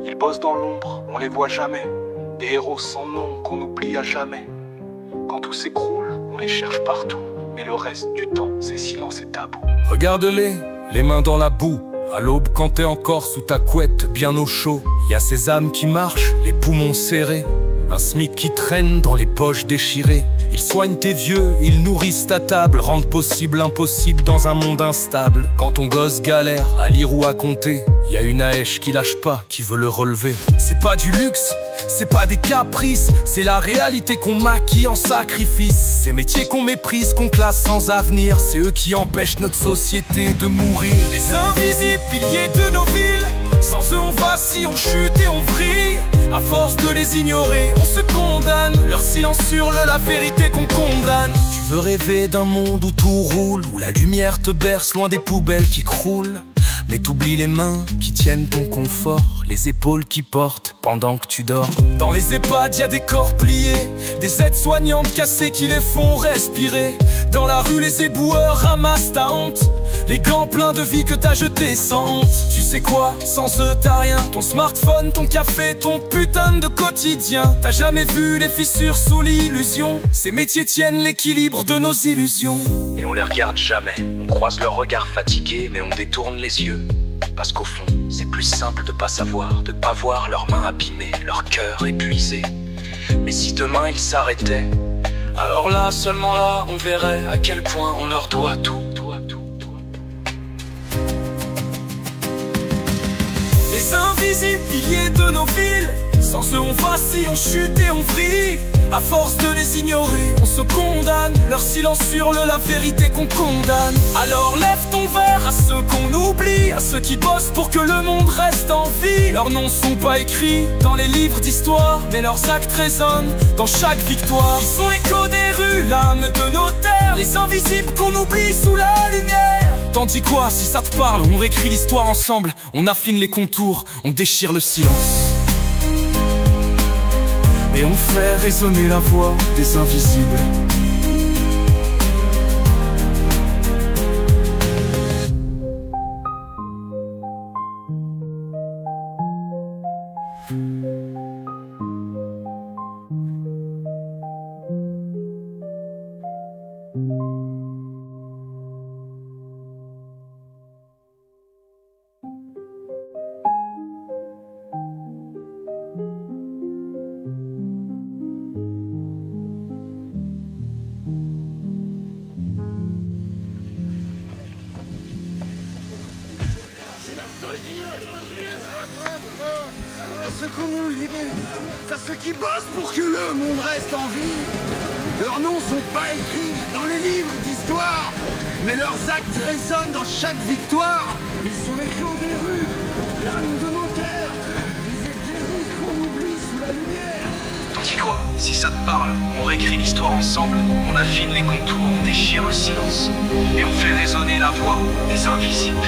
Ils bossent dans l'ombre, on les voit jamais. Des héros sans nom qu'on oublie à jamais. Quand tout s'écroule, on les cherche partout. Mais le reste du temps, c'est silence et tabou. Regarde-les, les mains dans la boue. À l'aube quand t'es encore sous ta couette, bien au chaud. Y a ces âmes qui marchent, les poumons serrés. Un SMIC qui traîne dans les poches déchirées. Ils soignent tes vieux, ils nourrissent ta table, rendent possible l'impossible dans un monde instable. Quand ton gosse galère à lire ou à compter, y a une haèche qui lâche pas, qui veut le relever. C'est pas du luxe, c'est pas des caprices, c'est la réalité qu'on maquille en sacrifice. Ces métiers qu'on méprise, qu'on classe sans avenir, c'est eux qui empêchent notre société de mourir. Les invisibles piliers de nos villes, sans eux on vacille, on chute et on vrille. À force de les ignorer, on se condamne. Leur silence hurle la vérité qu'on condamne. Tu veux rêver d'un monde où tout roule, où la lumière te berce loin des poubelles qui croulent. Mais t'oublies les mains qui tiennent ton confort, les épaules qui portent pendant que tu dors. Dans les EHPAD, y a des corps pliés, des aides-soignantes cassées qui les font respirer. Dans la rue, les éboueurs ramassent ta honte, les gants pleins de vie que t'as jetés sans honte. Tu sais quoi, sans eux t'as rien. Ton smartphone, ton café, ton putain de quotidien. T'as jamais vu les fissures sous l'illusion. Ces métiers tiennent l'équilibre de nos illusions. Et on les regarde jamais. On croise leur regard fatigué, mais on détourne les yeux. Parce qu'au fond, c'est plus simple de pas savoir, de pas voir leurs mains abîmées, leur cœur épuisé. Mais si demain ils s'arrêtaient, alors là, seulement là, on verrait à quel point on leur doit tout. Les invisibles piliers de nos villes, sans eux on vacille, on chute et on vrille. À force de les ignorer, on se condamne. Leur silence hurle la vérité qu'on condamne. Alors lève ton verre à ceux qu'on oublie, à ceux qui bossent pour que le monde reste en vie. Leurs noms sont pas écrits dans les livres d'histoire, mais leurs actes résonnent dans chaque victoire. Ils sont échos des rues, l'âme de nos terres, les invisibles qu'on oublie sous la lumière. T'en dis quoi si ça te parle? On réécrit l'histoire ensemble, on affine les contours, on déchire le silence. Et on fait résonner la voix des invisibles. Ceux qu'on nous libère, c'est ceux qui bossent pour que le monde reste en vie. Leurs noms sont pas écrits dans les livres d'histoire, mais leurs actes résonnent dans chaque victoire. Ils sont les clous des rues, l'âme de nos terres, les éclairs qu'on oublie sous la lumière. T'en dis quoi? Si ça te parle, on réécrit l'histoire ensemble, on affine les contours, on déchire le silence, et on fait résonner la voix des invisibles.